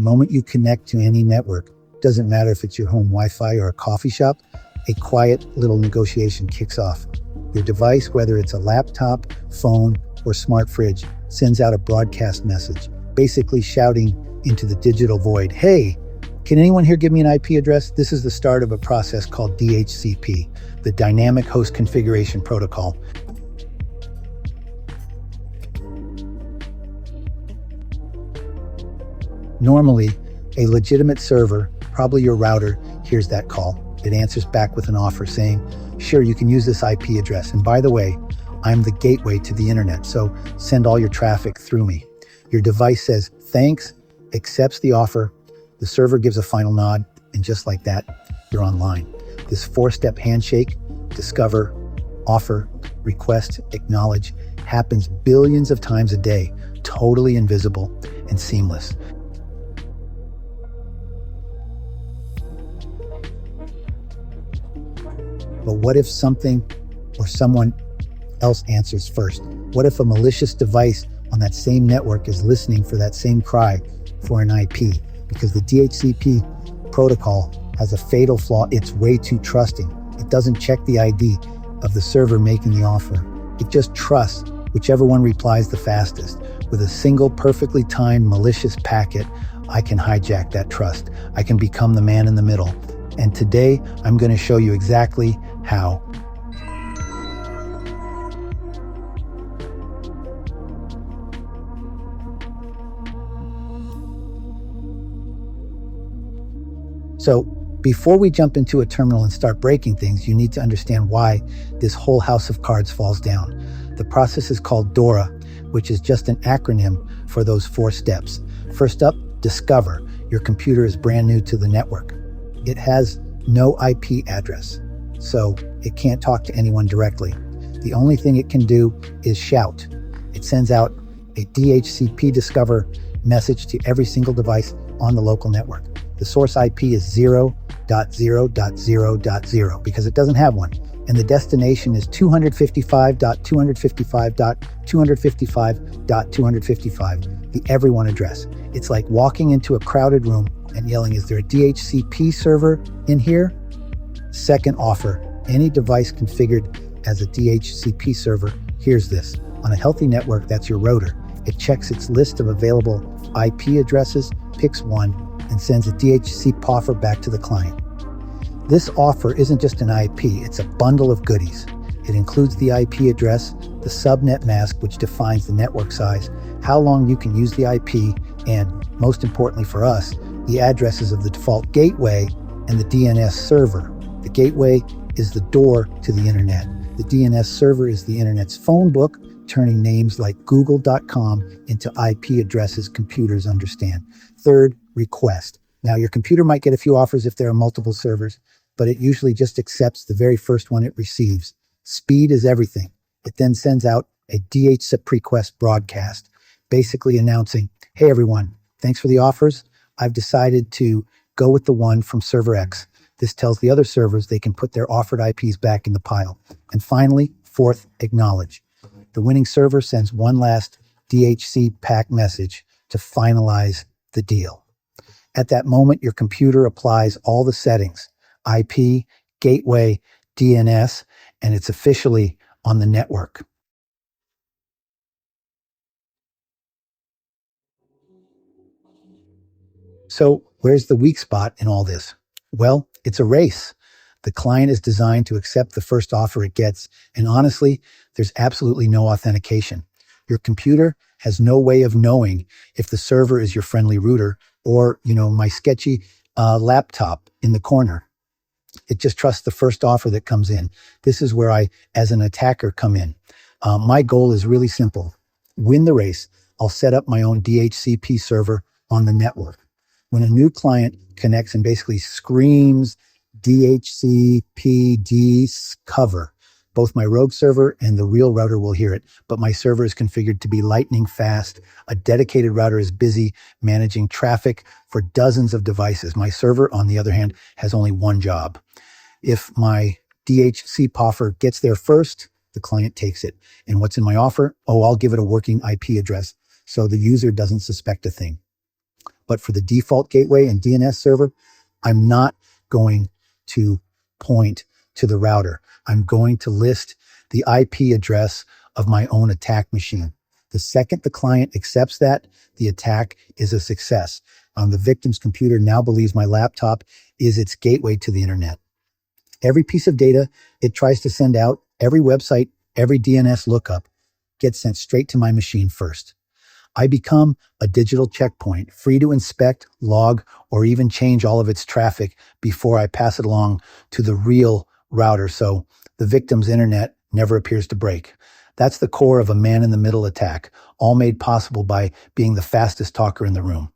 moment you connect to any network, doesn't matter if it's your home Wi-Fi or a coffee shop, a quiet little negotiation kicks off. Your device, whether it's a laptop, phone, or smart fridge, sends out a broadcast message, basically shouting into the digital void, "Hey, can anyone here give me an IP address?" This is the start of a process called DHCP, the Dynamic Host Configuration Protocol. Normally, a legitimate server, probably your router, hears that call. It answers back with an offer saying, "Sure, you can use this IP address. And by the way, I'm the gateway to the internet, so send all your traffic through me." Your device says, "Thanks," accepts the offer. The server gives a final nod, and just like that, you're online. This 4-step handshake, discover, offer, request, acknowledge, happens billions of times a day, totally invisible and seamless. But what if something or someone else answers first? What if a malicious device on that same network is listening for that same cry for an IP? Because the DHCP protocol has a fatal flaw. It's way too trusting. It doesn't check the ID of the server making the offer. It just trusts whichever one replies the fastest. With a single perfectly timed malicious packet, I can hijack that trust. I can become the man in the middle. And today, I'm going to show you exactly how. So, before we jump into a terminal and start breaking things, you need to understand why this whole house of cards falls down. The process is called DORA, which is just an acronym for those 4 steps. First up, discover. Your computer is brand new to the network. It has no IP address, so it can't talk to anyone directly. The only thing it can do is shout. It sends out a DHCP discover message to every single device on the local network. The source IP is 0.0.0.0 because it doesn't have one. And the destination is 255.255.255.255, the everyone address. It's like walking into a crowded room and yelling, "Is there a DHCP server in here?" Second offer, any device configured as a DHCP server hears this. On a healthy network, that's your router. It checks its list of available IP addresses, picks one, and sends a DHCP offer back to the client. This offer isn't just an IP, it's a bundle of goodies. It includes the IP address, the subnet mask, which defines the network size, how long you can use the IP, and most importantly for us, the addresses of the default gateway and the DNS server. The gateway is the door to the internet. The DNS server is the internet's phone book, turning names like google.com into IP addresses computers understand. Third, request. Now, your computer might get a few offers if there are multiple servers, but it usually just accepts the very first one it receives. Speed is everything. It then sends out a DHCP request broadcast, basically announcing, "Hey everyone, thanks for the offers. I've decided to go with the one from server X." This tells the other servers they can put their offered IPs back in the pile. And finally, fourth, acknowledge. The winning server sends one last DHC pack message to finalize the deal. At that moment, your computer applies all the settings, IP, gateway, DNS, and it's officially on the network. So where's the weak spot in all this? Well, it's a race. The client is designed to accept the first offer it gets. And honestly, there's absolutely no authentication. Your computer has no way of knowing if the server is your friendly router or, my sketchy laptop in the corner. It just trusts the first offer that comes in. This is where I, as an attacker, come in. My goal is really simple. Win the race. I'll set up my own DHCP server on the network. When a new client connects and basically screams DHCP discover, both my rogue server and the real router will hear it, but my server is configured to be lightning fast. A dedicated router is busy managing traffic for dozens of devices. My server, on the other hand, has only one job. If my DHCP offer gets there first, the client takes it. And what's in my offer? Oh, I'll give it a working IP address so the user doesn't suspect a thing. But for the default gateway and DNS server, I'm not going to point to the router. I'm going to list the IP address of my own attack machine. The second the client accepts that, the attack is a success. The victim's computer now believes my laptop is its gateway to the internet. Every piece of data it tries to send out, every website, every DNS lookup gets sent straight to my machine first. I become a digital checkpoint, free to inspect, log, or even change all of its traffic before I pass it along to the real router, so the victim's internet never appears to break. That's the core of a man-in-the-middle attack, all made possible by being the fastest talker in the room.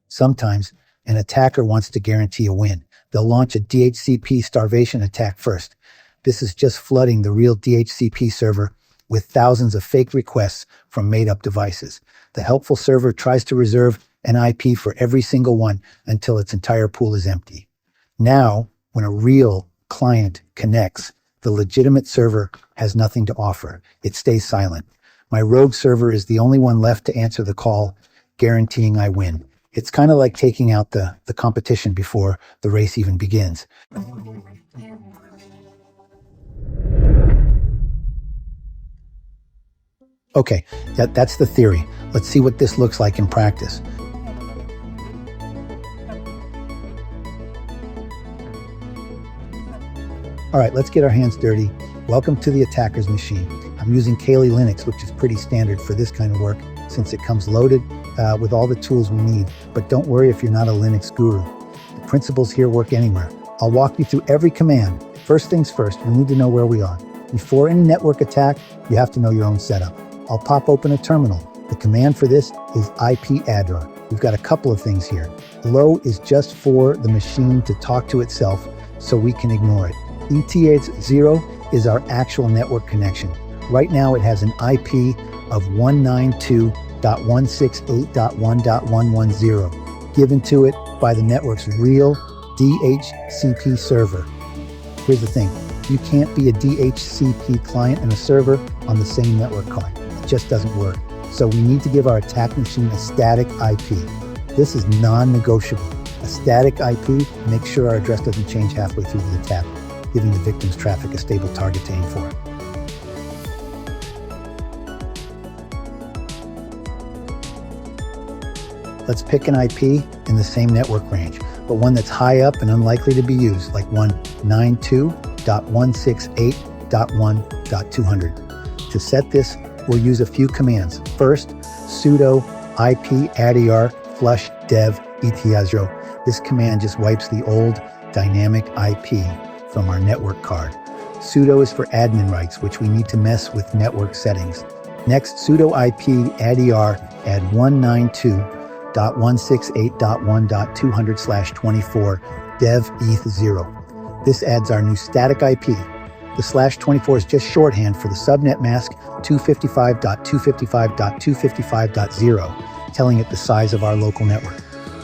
Sometimes, an attacker wants to guarantee a win. They'll launch a DHCP starvation attack first. This is just flooding the real DHCP server with thousands of fake requests from made-up devices. The helpful server tries to reserve an IP for every single one until its entire pool is empty. Now, when a real client connects, the legitimate server has nothing to offer. It stays silent. My rogue server is the only one left to answer the call, guaranteeing I win. It's kind of like taking out the competition before the race even begins. Okay, that's the theory. Let's see what this looks like in practice. All right, let's get our hands dirty. Welcome to the attacker's machine. I'm using Kali Linux, which is pretty standard for this kind of work since it comes loaded with all the tools we need. But don't worry if you're not a Linux guru. The principles here work anywhere. I'll walk you through every command. First things first, we need to know where we are. Before any network attack, you have to know your own setup. I'll pop open a terminal. The command for this is IP-addr. We've got a couple of things here. Low is just for the machine to talk to itself, so we can ignore it. ETA0 is our actual network connection. Right now it has an IP of 192.168.1.110 given to it by the network's real DHCP server. Here's the thing, you can't be a DHCP client and a server on the same network card. It just doesn't work. So we need to give our attack machine a static IP. This is non-negotiable. A static IP makes sure our address doesn't change halfway through the attack, giving the victim's traffic a stable target to aim for. Let's pick an IP in the same network range, but one that's high up and unlikely to be used, like 192.168.1.200. To set this, we'll use a few commands. First, sudo IP-addr flush dev etc0. This command just wipes the old dynamic IP from our network card. Sudo is for admin rights, which we need to mess with network settings. Next, sudo IP-addr add 192.168.1.200/24 dev eth0. This adds our new static IP. The /24 is just shorthand for the subnet mask 255.255.255.0, telling it the size of our local network.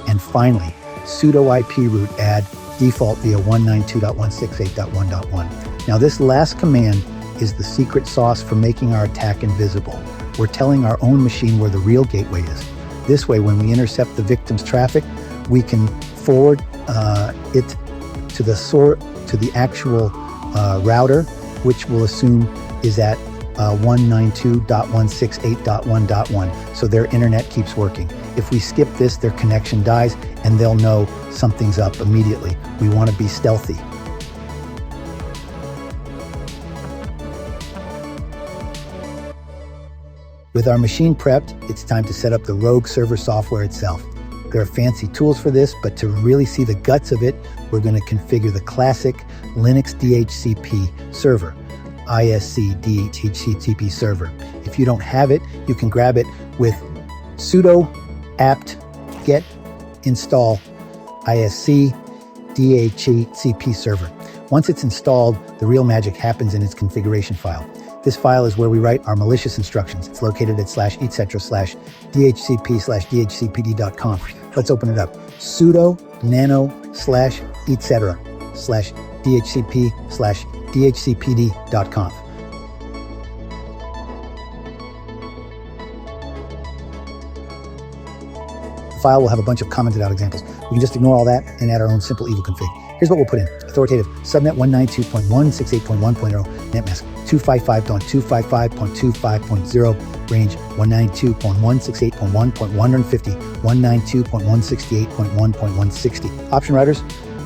And finally, sudo IP root add default via 192.168.1.1. Now this last command is the secret sauce for making our attack invisible. We're telling our own machine where the real gateway is. This way, when we intercept the victim's traffic, we can forward it to the actual router, which we'll assume is at 192.168.1.1, so their internet keeps working. If we skip this, their connection dies, and they'll know something's up immediately. We want to be stealthy. With our machine prepped, it's time to set up the rogue server software itself. There are fancy tools for this, but to really see the guts of it, we're going to configure the classic Linux DHCP server, ISC DHCP server. If you don't have it, you can grab it with sudo apt get install ISC DHCP server. Once it's installed, the real magic happens in its configuration file. This file is where we write our malicious instructions. It's located at /etc/dhcp/dhcpd.conf. Let's open it up. Sudo nano /etc/dhcp/dhcpd.conf. file will have a bunch of commented out examples. We can just ignore all that and add our own simple evil config. Here's what we'll put in. Authoritative, subnet 192.168.1.0, netmask 255.255.25.0, range 192.168.1.150, 192.168.1.160. Option routers,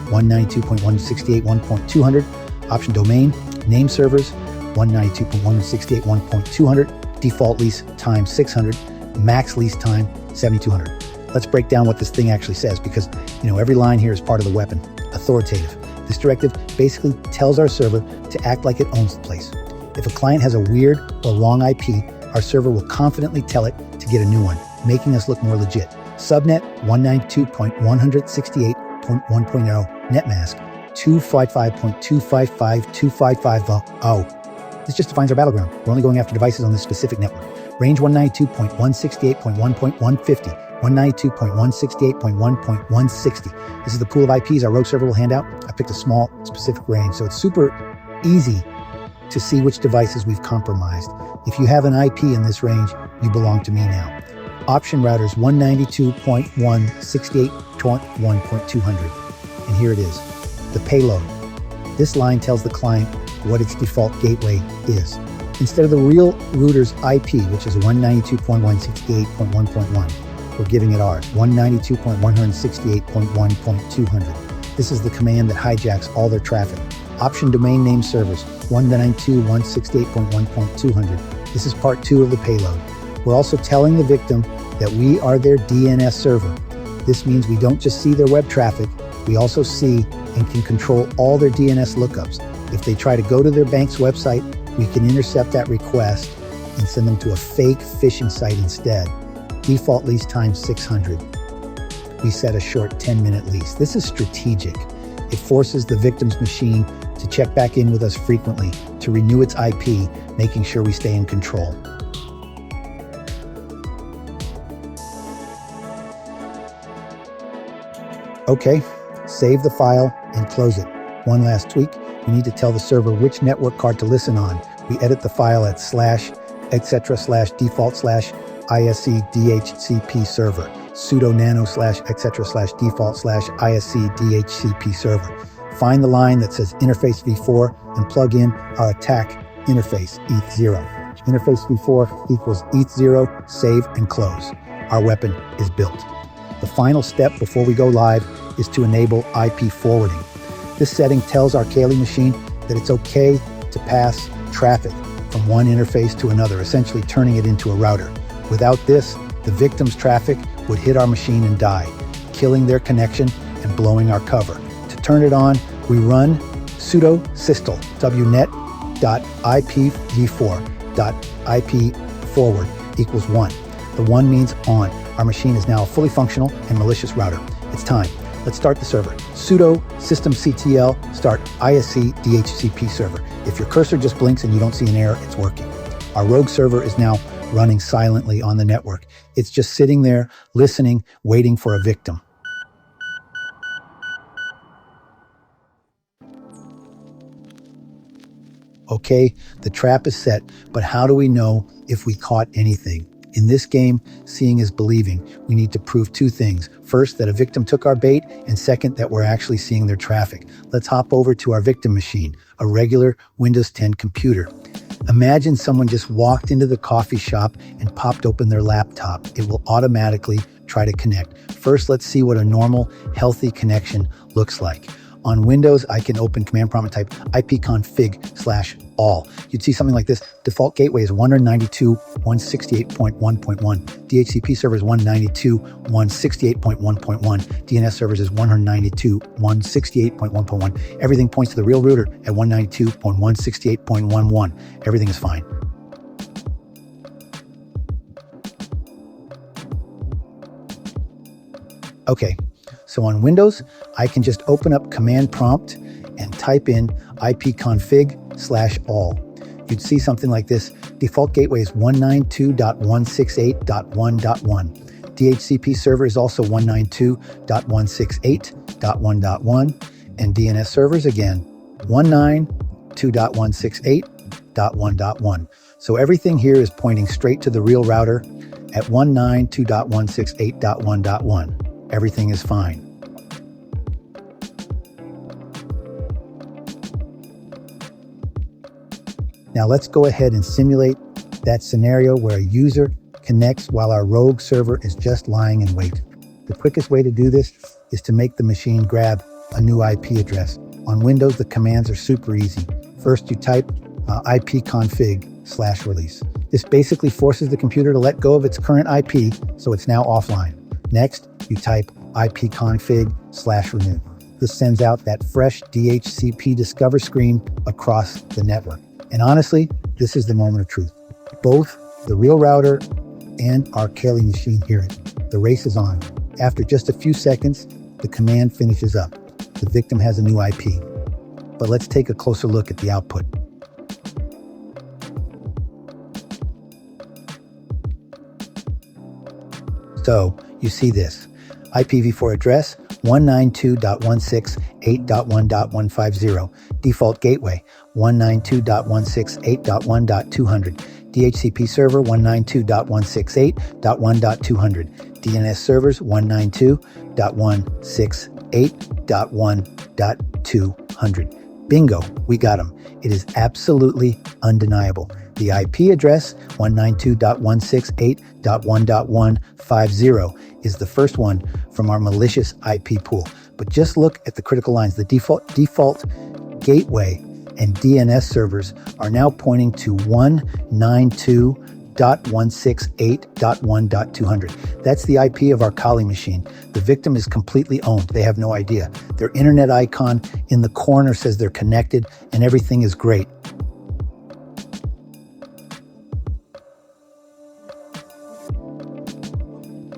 192.168.1.200. Option domain, name servers, 192.168.1.200. Default lease time 600, max lease time 7200. Let's break down what this thing actually says, because every line here is part of the weapon. Authoritative. This directive basically tells our server to act like it owns the place. If a client has a weird or wrong IP, our server will confidently tell it to get a new one, making us look more legit. Subnet 192.168.1.0, netmask 255.255.255.0. This just defines our battleground. We're only going after devices on this specific network. Range 192.168.1.150, 192.168.1.160. This is the pool of IPs our rogue server will hand out. I picked a small, specific range, so it's super easy to see which devices we've compromised. If you have an IP in this range, you belong to me now. Option routers 192.168.1.200. And here it is, the payload. This line tells the client what its default gateway is. Instead of the real router's IP, which is 192.168.1.1, we're giving it ours, 192.168.1.200. This is the command that hijacks all their traffic. Option domain name servers, 192.168.1.200. This is part 2 of the payload. We're also telling the victim that we are their DNS server. This means we don't just see their web traffic, we also see and can control all their DNS lookups. If they try to go to their bank's website, we can intercept that request and send them to a fake phishing site instead. Default lease time 600. We set a short 10-minute lease. This is strategic. It forces the victim's machine to check back in with us frequently to renew its IP, making sure we stay in control. Okay, save the file and close it. One last tweak. We need to tell the server which network card to listen on. We edit the file at /etc/default/ISC DHCP server, sudo nano /etc/default/ISC DHCP server. Find the line that says interface v4 and plug in our attack interface eth0. Interface v4 equals eth0, save and close. Our weapon is built. The final step before we go live is to enable IP forwarding. This setting tells our Kali machine that it's okay to pass traffic from one interface to another, essentially turning it into a router. Without this, the victim's traffic would hit our machine and die, killing their connection and blowing our cover. To turn it on, we run sudo systel wnet.ipv4.ip forward equals 1. The 1 means on. Our machine is now a fully functional and malicious router. It's time. Let's start the server. Sudo systemctl start ISC DHCP server. If your cursor just blinks and you don't see an error, it's working. Our rogue server is now running silently on the network. It's just sitting there, listening, waiting for a victim. Okay, the trap is set, but how do we know if we caught anything? In this game, seeing is believing. We need to prove 2 things. First, that a victim took our bait, and second, that we're actually seeing their traffic. Let's hop over to our victim machine, a regular Windows 10 computer. Imagine someone just walked into the coffee shop and popped open their laptop. It will automatically try to connect. First, let's see what a normal, healthy connection looks like. On Windows, I can open command prompt and type ipconfig/all. You'd see something like this. Default gateway is 192.168.1.1. DHCP server is 192.168.1.1. DNS servers is 192.168.1.1. Everything points to the real router at 192.168.1.1. Everything is fine. Okay. So on Windows, I can just open up command prompt and type in ipconfig/all. You'd see something like this. Default gateway is 192.168.1.1. DHCP server is also 192.168.1.1. And DNS servers, again, 192.168.1.1. So everything here is pointing straight to the real router. at 192.168.1.1. Everything is fine. Now let's go ahead and simulate that scenario where a user connects while our rogue server is just lying in wait. The quickest way to do this is to make the machine grab a new IP address. On Windows, the commands are super easy. First, you type ipconfig/release. This basically forces the computer to let go of its current IP, so it's now offline. Next, you type ipconfig/renew. This sends out that fresh DHCP discover screen across the network. And honestly, this is the moment of truth. Both the real router and our Kali machine hear it. The race is on. After just a few seconds, the command finishes up. The victim has a new IP. But let's take a closer look at the output. So you see this. IPv4 address 192.168.1.150. Default gateway 192.168.1.200. DHCP server 192.168.1.200. DNS servers 192.168.1.200. Bingo, we got them. It is absolutely undeniable. The IP address 192.168.1.150 is the first one from our malicious IP pool. But just look at the critical lines. The default gateway and DNS servers are now pointing to 192.168.1.200. That's the IP of our Kali machine. The victim is completely owned. They have no idea. Their internet icon in the corner says they're connected and everything is great.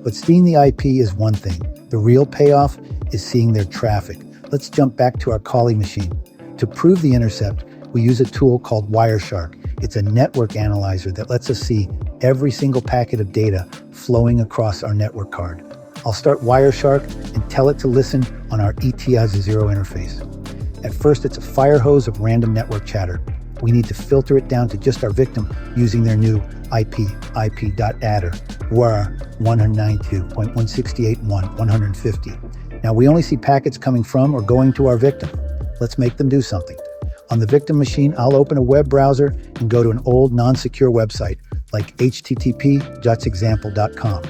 But seeing the IP is one thing. The real payoff is seeing their traffic. Let's jump back to our Kali machine. To prove the intercept, we use a tool called Wireshark. It's a network analyzer that lets us see every single packet of data flowing across our network card. I'll start Wireshark and tell it to listen on our ET-0 interface. At first, it's a fire hose of random network chatter. We need to filter it down to just our victim using their new ip.adder, WAR 192.168.1.150. Now, we only see packets coming from or going to our victim. Let's make them do something. On the victim machine, I'll open a web browser and go to an old non-secure website like http://example.com.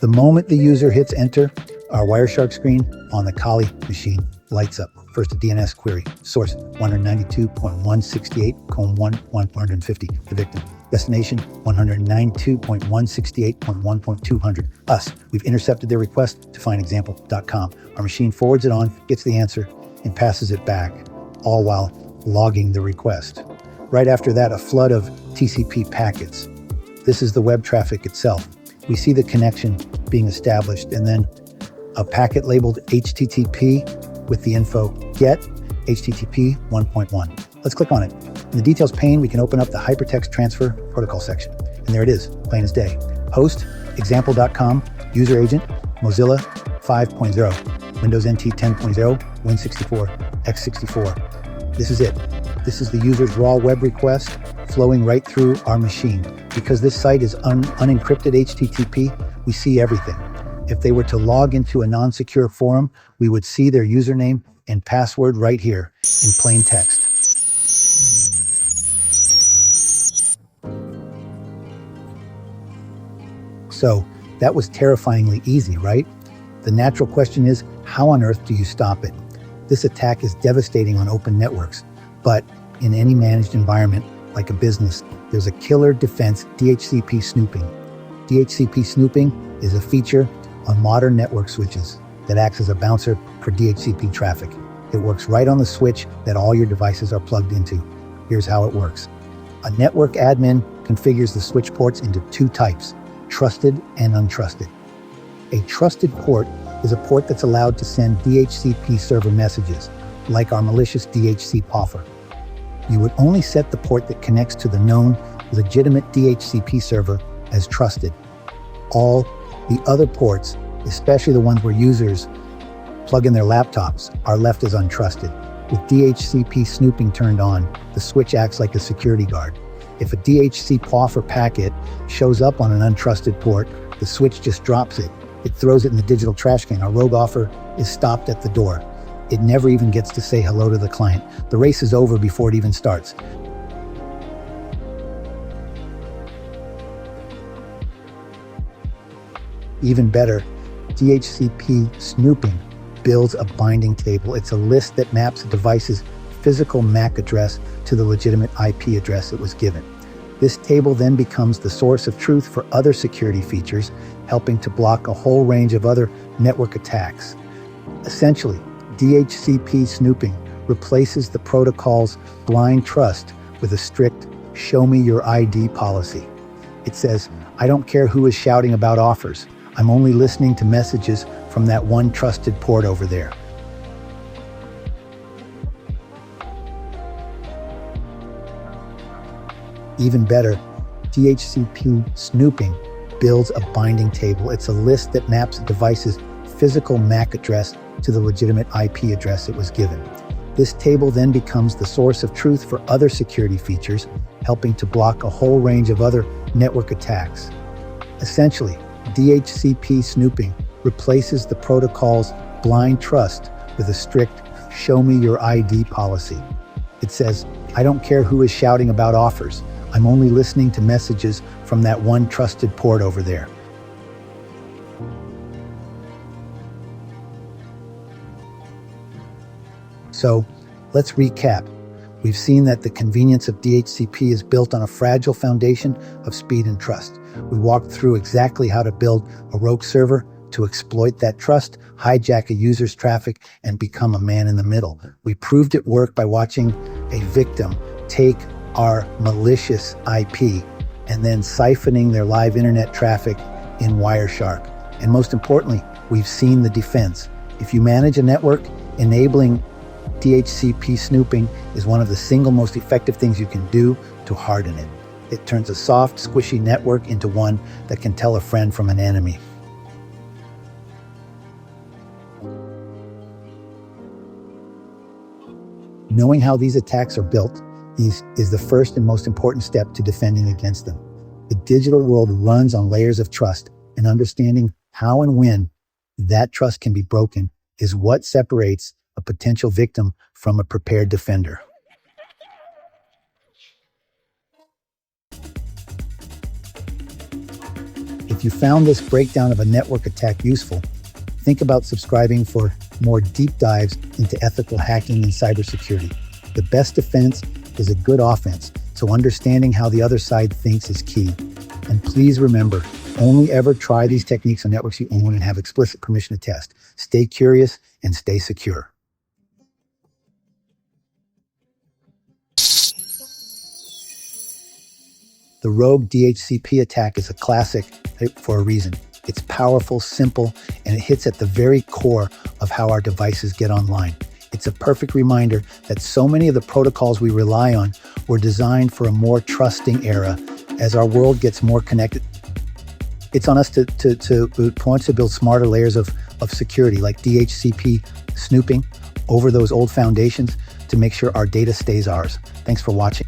The moment the user hits enter, our Wireshark screen on the Kali machine lights up. First, a DNS query. Source 192.168.1.150. The victim. Destination 192.168.1.200. Us. We've intercepted their request to findexample.com. Our machine forwards it on, gets the answer, and passes it back, all while logging the request. Right after that, a flood of TCP packets. This is the web traffic itself. We see the connection being established, and then a packet labeled HTTP with the info get HTTP 1.1. Let's click on it. In the details pane, we can open up the hypertext transfer protocol section. And there it is, plain as day. Host, example.com, user agent, Mozilla 5.0, Windows NT 10.0, Win64, x64. This is it. This is the user's raw web request flowing right through our machine. Because this site is unencrypted HTTP, we see everything. If they were to log into a non-secure forum, we would see their username and password right here in plain text. So that was terrifyingly easy, right? The natural question is, how on earth do you stop it? This attack is devastating on open networks, but in any managed environment, like a business, there's a killer defense, DHCP snooping. DHCP snooping is a feature on modern network switches that acts as a bouncer for DHCP traffic. It works right on the switch that all your devices are plugged into. Here's how it works. A network admin configures the switch ports into two types, trusted and untrusted. A trusted port is a port that's allowed to send DHCP server messages, like our malicious DHCPoffer. You would only set the port that connects to the known, legitimate DHCP server as trusted. All the other ports, especially the ones where users plug in their laptops, are left as untrusted. With DHCP snooping turned on, the switch acts like a security guard. If a DHCP or packet shows up on an untrusted port, the switch just drops it. It throws it in the digital trash can. Our rogue offer is stopped at the door. It never even gets to say hello to the client. The race is over before it even starts. Even better, DHCP snooping builds a binding table. It's a list that maps a device's physical MAC address to the legitimate IP address it was given. This table then becomes the source of truth for other security features, helping to block a whole range of other network attacks. Essentially, DHCP snooping replaces the protocol's blind trust with a strict show me your ID policy. It says, I don't care who is shouting about offers. I'm only listening to messages from that one trusted port over there. Even better, DHCP snooping builds a binding table. It's a list that maps a device's physical MAC address to the legitimate IP address it was given. This table then becomes the source of truth for other security features, helping to block a whole range of other network attacks. Essentially, DHCP snooping replaces the protocol's blind trust with a strict show me your ID policy. It says, I don't care who is shouting about offers. I'm only listening to messages from that one trusted port over there. So, let's recap. We've seen that the convenience of DHCP is built on a fragile foundation of speed and trust. We walked through exactly how to build a rogue server to exploit that trust, hijack a user's traffic, and become a man in the middle. We proved it worked by watching a victim take our malicious IP and then siphoning their live internet traffic in Wireshark. And most importantly, we've seen the defense. If you manage a network, enabling DHCP snooping is one of the single most effective things you can do to harden it. It turns a soft, squishy network into one that can tell a friend from an enemy. Knowing how these attacks are built is the first and most important step to defending against them. The digital world runs on layers of trust, and understanding how and when that trust can be broken is what separates a potential victim from a prepared defender. If you found this breakdown of a network attack useful, think about subscribing for more deep dives into ethical hacking and cybersecurity. The best defense is a good offense, so understanding how the other side thinks is key. And please remember, only ever try these techniques on networks you own and have explicit permission to test. Stay curious and stay secure. The rogue DHCP attack is a classic for a reason. It's powerful, simple, and it hits at the very core of how our devices get online. It's a perfect reminder that so many of the protocols we rely on were designed for a more trusting era as our world gets more connected. It's on us to build smarter layers of security like DHCP snooping over those old foundations to make sure our data stays ours. Thanks for watching.